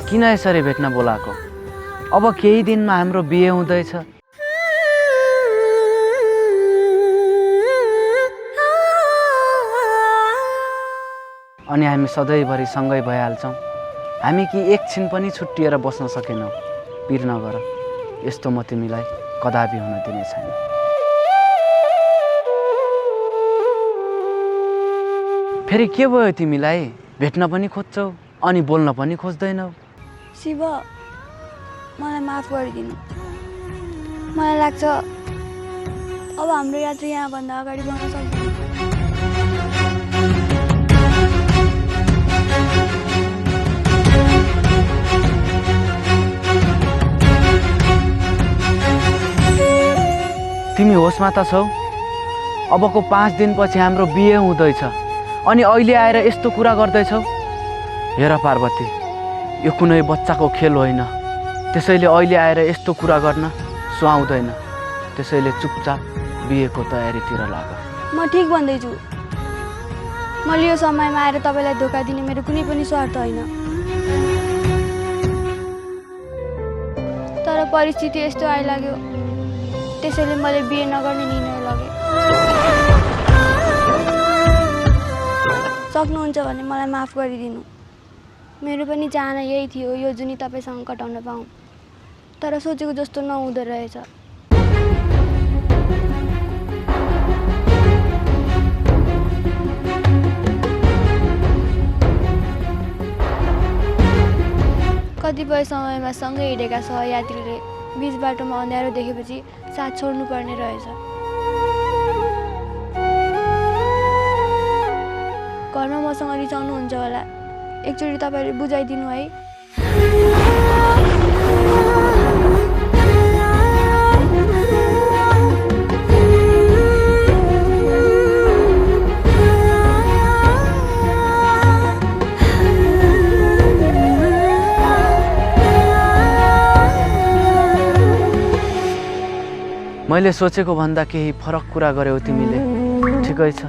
किन यसरी भेट्न बोलाएको? अब केही दिनमा हाम्रो बिहे हुँदैछ। अनि हामी सधैँभरि सँगै भइहाल्छौँ। हामी कि एकछिन पनि छुट्टिएर बस्न सकेनौँ। पिर नगर, यस्तो म तिमीलाई कदापि हुन दिने छैन। फेरि के भयो तिमीलाई? भेट्न पनि खोज्छौ अनि बोल्न पनि खोज्दैनौ। शिव, मलाई माफ गरिदिनु। मलाई लाग्छ अब हाम्रो यात्रा यहाँभन्दा अगाडि बढ्न सक्दैन। तिमी होसमा त छौ? अबको 5 दिनपछि हाम्रो बिहे हुँदैछ अनि अहिले आएर यस्तो कुरा गर्दैछौ? हेर पार्वती, यो कुनै बच्चाको खेल होइन। त्यसैले अहिले आएर यस्तो कुरा गर्न सुहाउँदैन। त्यसैले चुपचाप बिहेको तयारीतिर लाग। म ठिक भन्दैछु। मैले यो समयमा आएर तपाईँलाई धोका दिने मेरो कुनै पनि स्वार्थ होइन। तर परिस्थिति यस्तो आइलाग्यो, त्यसैले मैले बिहे नगर्ने निर्णय लगेँ। सक्नुहुन्छ भने मलाई माफ गरिदिनु। मेरो पनि चाहना यही थियो, यो जुनी तपाईँसँग कटाउन पाऊँ। तर सोचेको जस्तो नहुँदो रहेछ। कतिपय समयमा सँगै हिँडेका सहयात्रीले बीच बाटोमा अँध्यारो देखेपछि साथ छोड्नुपर्ने रहेछ। घरमा मसँग रिसाउनुहुन्छ होला। एकचोटि तपाईँले बुझाइदिनु है। मैले सोचेको भन्दा केही फरक कुरा गर्यौ तिमीले। ठिकै छ,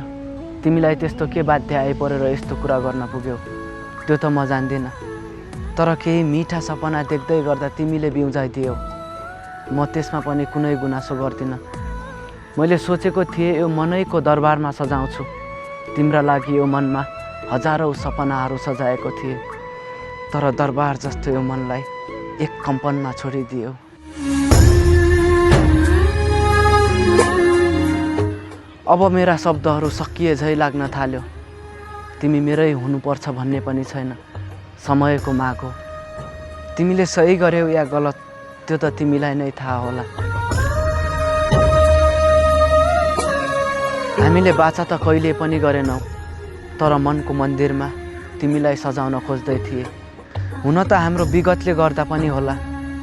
तिमीलाई त्यस्तो के बाध्य आइपरेर यस्तो कुरा गर्न पुग्यौ त्यो त म जान्दिनँ। तर केही मिठा सपना देख्दै गर्दा तिमीले बिउजाइदियौ। म त्यसमा पनि कुनै गुनासो गर्दिनँ। मैले सोचेको थिएँ यो मनैको दरबारमा सजाउँछु। तिम्रा लागि यो मनमा हजारौँ सपनाहरू सजाएको थिएँ। तर दरबार जस्तो यो मनलाई एक कम्पनमा छोडिदियौ। अब मेरा शब्दहरू सकिए झै लाग्न थाल्यो। तिमी मेरै हुनुपर्छ भन्ने पनि छैन। समयको माग हो। तिमीले सही गर्यौ या गलत त्यो त तिमीलाई नै थाहा होला। हामीले बाचा त कहिले पनि गरेनौ, तर मनको मन्दिरमा तिमीलाई सजाउन खोज्दै थिए। हुन त हाम्रो विगतले गर्दा पनि होला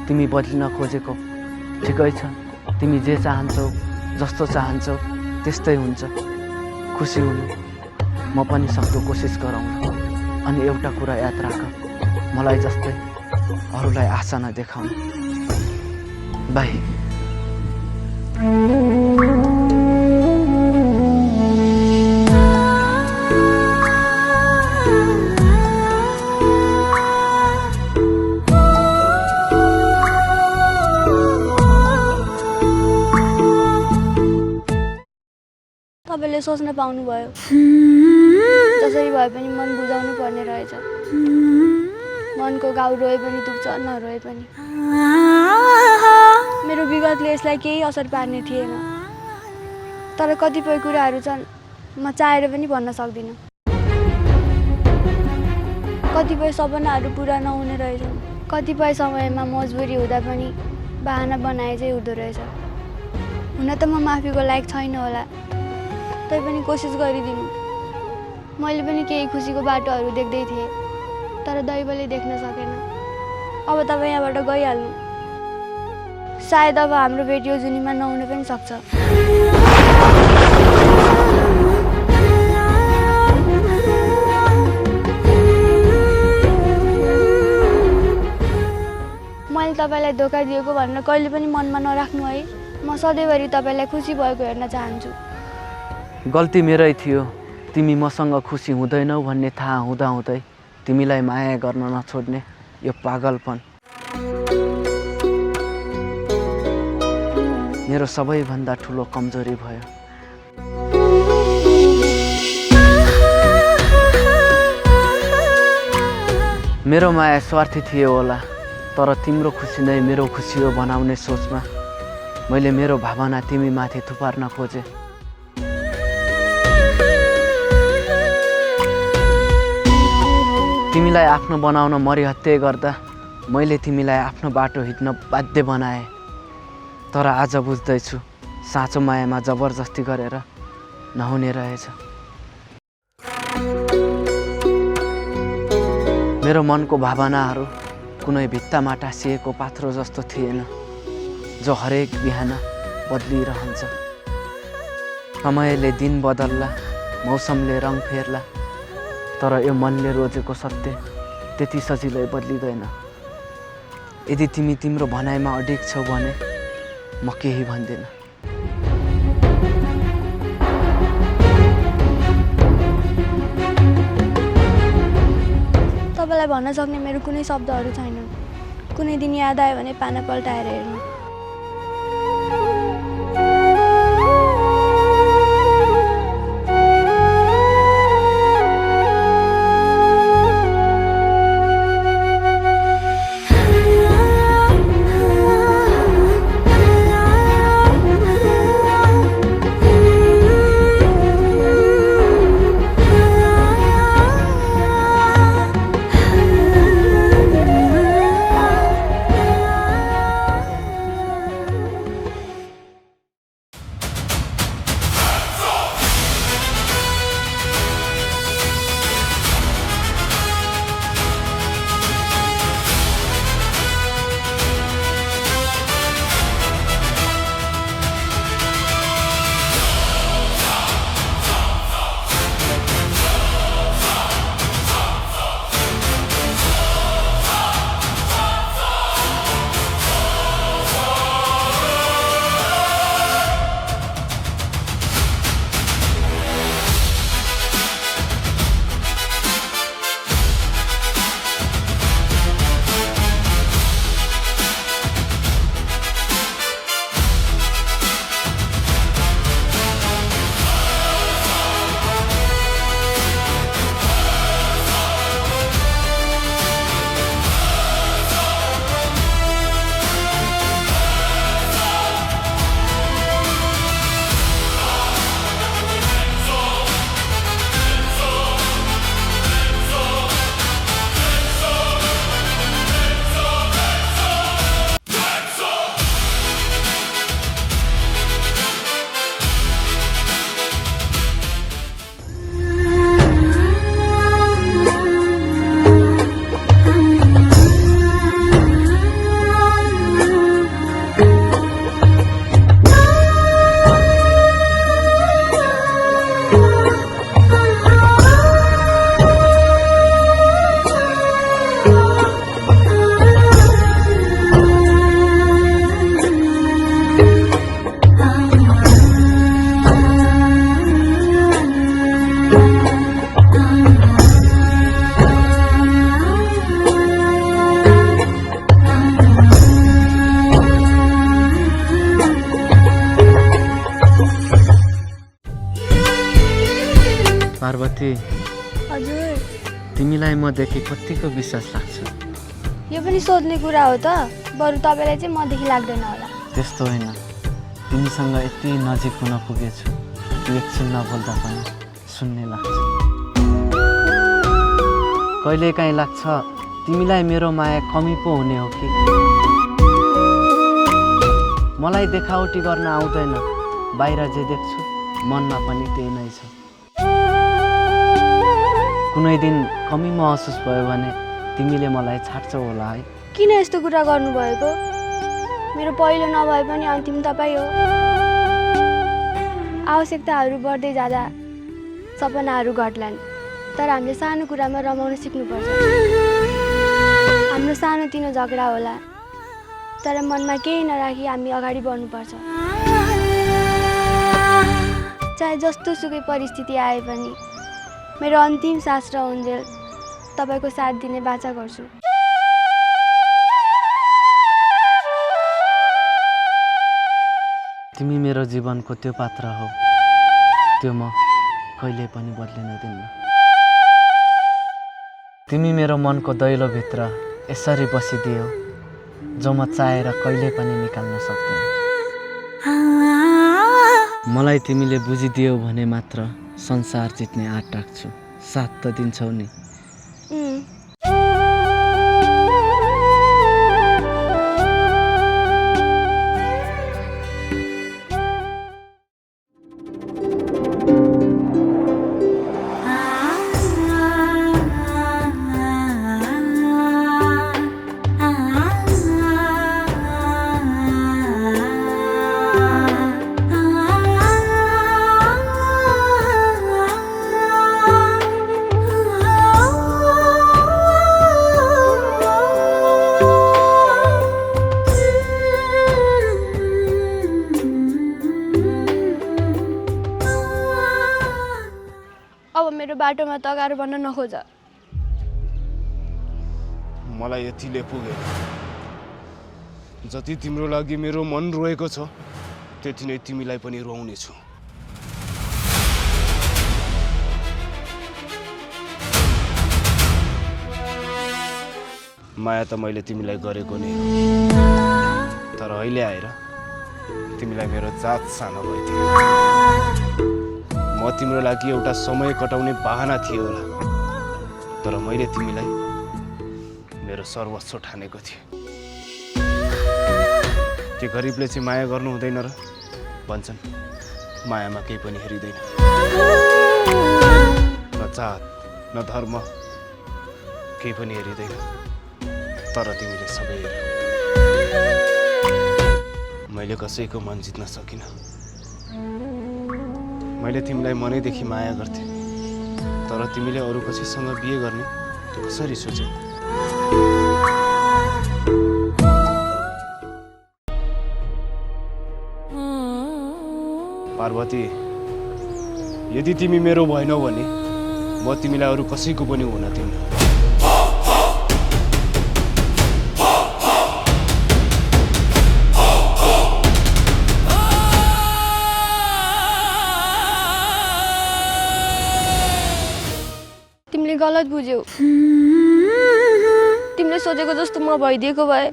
तिमी बदलिन खोजेको। ठिकै छ, तिमी जे चाहन्छौ, जस्तो चाहन्छौ त्यस्तै हुन्छ। खुसी हुनु म पनि सक्दो कोसिस गरौँ। अनि एउटा कुरा याद राख, मलाई जस्तै अरूलाई आशा नदेखाउनु। बाई। तपाईँले सोच्न पाउनुभयो, जसरी भए पनि मन बुझाउनु पर्ने रहेछ। मनको घाउ रोए पनि दुख्छ, नरोए पनि। मेरो विगतले यसलाई केही असर पार्ने थिएन। तर कतिपय कुराहरू छन् म चाहेर पनि भन्न सक्दिनँ। कतिपय सपनाहरू पुरा नहुने रहेछन्। कतिपय समयमा मजबुरी हुँदा पनि बहाना बनाए चाहिँ हुँदो रहेछ। हुन त म माफीको लायक छैन होला, तैपनि कोसिस गरिदिनु। मैले पनि केही खुसीको बाटोहरू देख्दै थिएँ, तर दैवले देख्न सकेन। अब तपाईँ यहाँबाट गइहाल्नु। सायद अब हाम्रो भेट यो जुनीमा नहुन पनि सक्छ। मैले तपाईँलाई धोका दिएको भनेर कहिले पनि मनमा नराख्नु है। म सधैँभरि तपाईँलाई खुसी भएको हेर्न चाहन्छु। गल्ती मेरै थियो। तिमी मसँग खुसी हुँदैनौ भन्ने थाहा हुँदाहुँदै तिमीलाई माया गर्न नछोड्ने यो पागलपन मेरो सबैभन्दा ठुलो कमजोरी भयो। मेरो माया स्वार्थी थियो होला, तर तिम्रो खुसी नै मेरो खुसी हो बनाउने सोचमा मैले मेरो भावना तिमी माथि थुपार्न खोजेँ। तिमीलाई आफ्नो बनाउन मरिहत्ते गर्दा मैले तिमीलाई आफ्नो बाटो हिँड्न बाध्य बनाएँ। तर आज बुझ्दैछु साँचो मायामा जबरजस्ती गरेर नहुने रहेछ। मेरो मनको भावनाहरू कुनै भित्तामा टाँसिएको पात्रो जस्तो थिएन जो हरेक बिहान बदलिरहन्छ। समयले दिन बदल्ला, मौसमले रङ फेर्ला, तर यो मनले रोजेको सत्य त्यति सजिलै बदलिँदैन। यदि तिमी तिम्रो भनाइमा अडिग छौ भने म केही भन्दिनँ। तपाईँलाई भन्न सक्ने मेरो कुनै शब्दहरू छैनन्। कुनै दिन याद आयो भने पाना पल्टाएर हेर्नु। पार्वती, हजुर, तिमीलाई म देखि कतिको विश्वास लाग्छ? यो पनि सोध्ने कुरा हो त। बरु तपाईँलाई चाहिँ मदेखि लाग्दैन होला। त्यस्तो होइन, तिमीसँग यति नजिक हुन पुगेछु कि एकछिन नबोल्दा पनि सुन्ने लाग्छ। कहिलेकाहीँ लाग्छ तिमीलाई मेरो माया कमी पो हुने हो कि। मलाई देखावटी गर्न आउँदैन, बाहिर जे देख्छु मनमा पनि त्यही नै छ। कुनै दिन कमी महसुस भयो भने तिमीले मलाई छाड्छौ होला है। किन यस्तो कुरा गर्नुभएको? मेरो पहिलो नभए पनि अन्तिम तपाईँ हो। आवश्यकताहरू बढ्दै जाँदा सपनाहरू घट्लान्, तर हामीले सानो कुरामा रमाउन सिक्नुपर्छ। हाम्रो सानोतिनो झगडा होला, तर मनमा केही नराखी हामी अगाडि बढ्नुपर्छ। चाहे जस्तो सुकै परिस्थिति आए पनि मेरो अन्तिम सास र उन्जेल तपाईँको साथ दिने बाचा गर्छु। तिमी मेरो जीवनको त्यो पात्र हो, त्यो म कहिले पनि बदलिन दिन्न। तिमी मेरो मनको दैलोभित्र यसरी बसिदियौ जो म चाहेर कहिले पनि निकाल्न सक्दिनँ। मलाई तिमीले बुझिदियौ भने मात्र संसार जित्ने आँट राख्छु। साथ त दिन्छौ नि? अब मेरो बाटोमा तगारो बन्न नखोज। मलाई यतिले पुग्यो। जति तिम्रो लागि मेरो मन रोएको छ त्यति नै तिमीलाई पनि रोउने छु। माया त मैले तिमीलाई गरेको नै हो, तर अहिले आएर तिमीलाई मेरो जात सानो भइदियो। म तिम्रो लागि एउटा समय कटाउने बहाना थियो होला, तर मैले तिमीलाई मेरो सर्वस्व ठानेको थिएँ। के गरिबले चाहिँ माया गर्नु हुँदैन र? भन्छन् मायामा केही पनि हेरिँदैन, न जात न धर्म, केही पनि हेरिँदैन। तर तिमीले सबै हेर। मैले कसैको मन जित्न सकिनँ। मैले तिमीलाई मनैदेखि माया गर्थेँ, तर तिमीले अरू कसैसँग बिहे गर्ने कसरी सोच्यौ? पार्वती, यदि तिमी मेरो भएनौ भने म तिमीलाई अरू कसैको पनि हुन दिन्न। तिमीले गलत बुझ्यौ। तिमीले सोचेको जस्तो म भइदिएको भए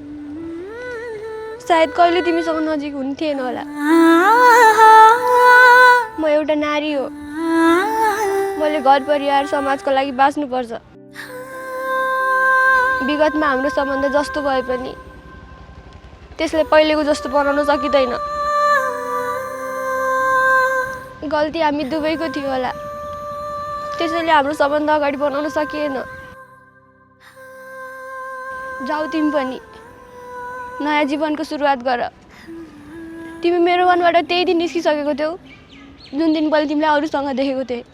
सायद कहिले तिमीसँग नजिक हुने थिएन होला। म एउटा नारी हो, मैले घर परिवार समाजको लागि बाँच्नुपर्छ। विगतमा हाम्रो सम्बन्ध जस्तो भए पनि त्यसले पहिलेको जस्तो बनाउन सकिँदैन। गल्ती हामी दुवैको थियो होला, त्यसैले हाम्रो सम्बन्ध अगाडि बढाउन सकिएन। जाऊ तिमी पनि नयाँ जीवनको सुरुवात गर। तिमी मेरो मनबाट त्यही दिन निस्किसकेको थियौ जुन दिन मैले तिमीलाई अरूसँग देखेको थिएँ।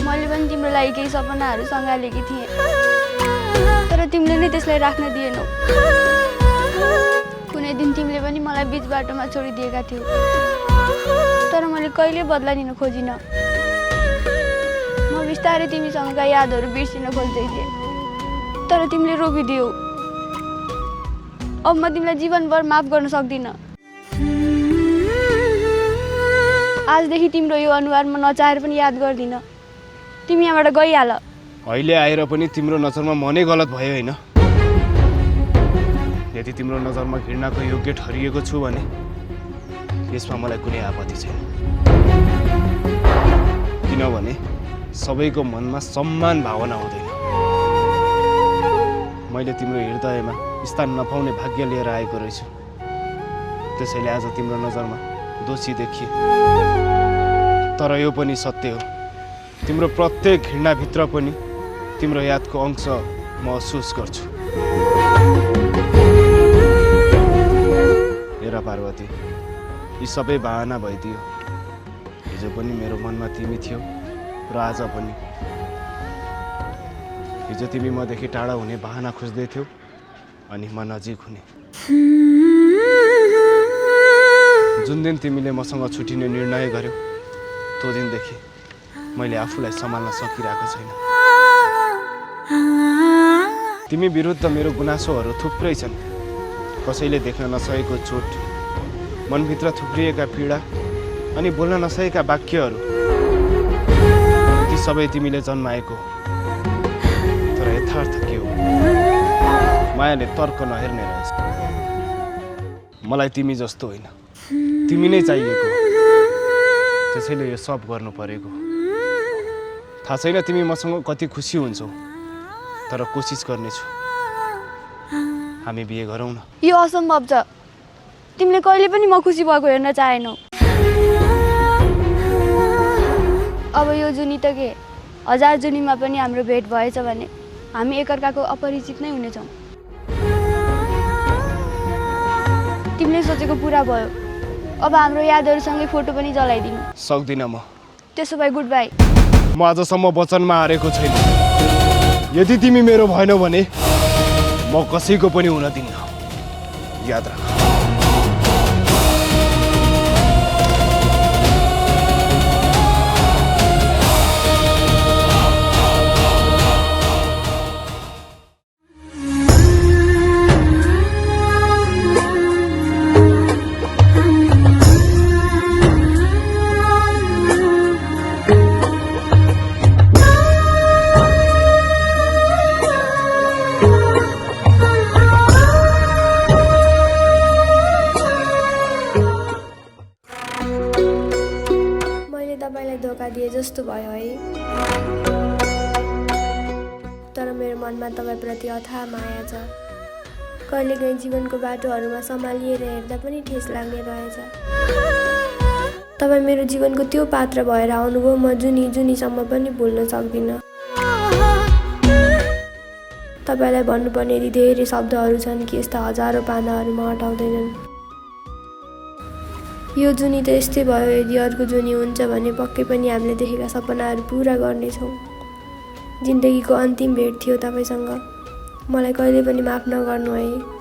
मैले पनि तिम्रो लागि केही सपनाहरू सँगालेकी थिएँ, तर तिमीले नै त्यसलाई राख्न दिएनौ। कुनै दिन तिमीले पनि मलाई बिच बाटोमा छोडिदिएका थियौ, तर मैले कहिले बदला लिन खोजिनँ। म बिस्तारै तिमीसँगका यादहरू बिर्सिन खोज्दै थिएँ, तर तिमीले रोकिदियौ। अब म तिमीलाई जीवनभर माफ गर्न सक्दिनँ। आजदेखि तिम्रो यो अनुहार म नचाहेर पनि याद गर्दिनँ। तिमी यहाँबाट गइहाल। अहिले आएर पनि तिम्रो नजरमा म नै गलत भयो होइन? यदि तिम्रो नजरमा घृणाको योग्य ठहरिएको छु भने यसमा मलाई कुनै आपत्ति छैन, किनभने सबैको मनमा सम्मान भावना हुँदैन। मैले तिम्रो हृदयमा स्थान नपाउने भाग्य लिएर आएको रहेछु, त्यसैले आज तिम्रो नजरमा दोषी देखिए। तर यो पनि सत्य हो, तिम्रो प्रत्येक घृणाभित्र पनि तिम्रो यादको अंश महसुस गर्छु। हेर पार्वती, यी सबै बहाना भइदियो। हिजो पनि मेरो मनमा तिमी थियौ र आज पनि। हिजो तिमी मदेखि टाढा हुने बहाना खोज्दै थियौ अनि म नजिक हुने। जुन दिन तिमीले मसँग छुटिने निर्णय गर्यौ त्यो दिनदेखि मैले आफूलाई सम्हाल्न सकिरहेको छैन। तिमी विरुद्ध मेरो गुनासोहरू थुप्रै छन्। कसैले देख्न नसकेको चोट, मनभित्र थुप्रिएका पीडा अनि बोल्न नसकेका वाक्यहरू, ती सबै तिमीले जन्माएको। तर यथार्थ के हो? मायाले तर्क नहेर्ने रहेछ। मलाई तिमी जस्तो होइन, तिमी नै चाहिएको। त्यसैले यो सब गर्नु परेको। थाहा छैन तिमी मसँग कति खुसी हुन्छौ, तर कोसिस गर्नेछु। हामी बिहे गरौँ न। यो असम्भव छ। तिमीले कहिले पनि म खुसी भएको हेर्न चाहेनौ। अब यो जुनी त के, 1000 जुनीमा पनि हाम्रो भेट भएछ भने हामी एकअर्काको अपरिचित नै हुनेछौँ। तिमीले सोचेको पुरा भयो। अब हाम्रो यादहरूसँगै फोटो पनि जलाइदिनु। सक्दिनँ म। त्यसो भए गुड बाई। म आजसम्म वचनमा हारेको छैन। यदि तिमी मेरो भएनौ भने म कसैको पनि हुन दिन्न। याद राख। तपाईँलाई धोका दिए जस्तो भयो है। तर मेरो मनमा तपाईँप्रति अथाह माया छ। कहिलेकाहीँ जीवनको बाटोहरूमा सम्हालिएर हेर्दा पनि ठेस लाग्ने रहेछ। तपाईँ मेरो जीवनको त्यो पात्र भएर आउनुभयो, म जुनीसम्म पनि भुल्न सक्दिनँ। तपाईँलाई भन्नुपर्ने यदि धेरै शब्दहरू छन् कि यस्ता हजारौँ पानाहरूमा अटाउँदैनन्। यो जुनी त यस्तै भयो। यदि अर्को जुनी हुन्छ भने पक्कै पनि हामीले देखेका सपनाहरू पुरा गर्नेछौँ। जिन्दगीको अन्तिम भेट थियो तपाईँसँग। मलाई कहिले पनि माफ नगर्नु है।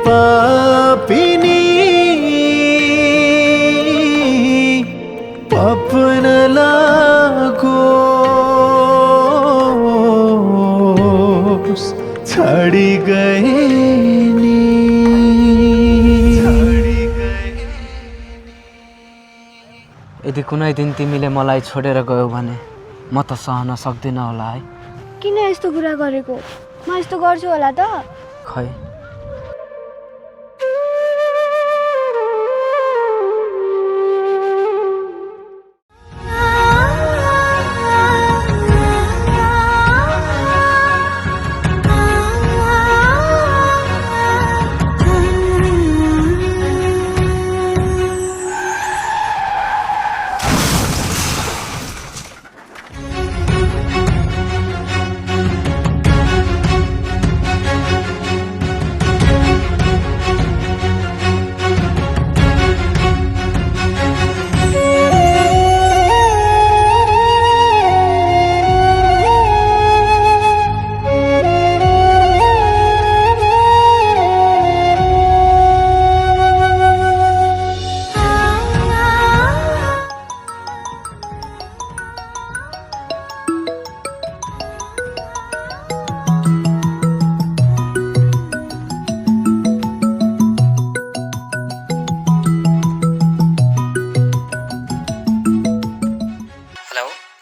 पापिनी पपन लागो छड़ी गए नी। यदि कुनै दिन तिमीले मलाई छोडेर गयौ भने म त सहन सक्दिनँ होला है। किन यस्तो कुरा गरेको? म यस्तो गर्छु होला त? खै,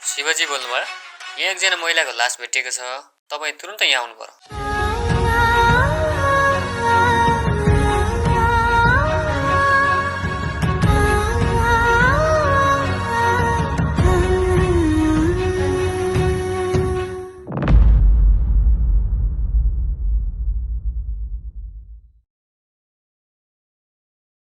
शिवजी बोल्नुभयो? यहाँ एकजना महिलाको लास भेटिएको छ, तपाईँ तुरुन्त यहाँ आउनु पर्यो।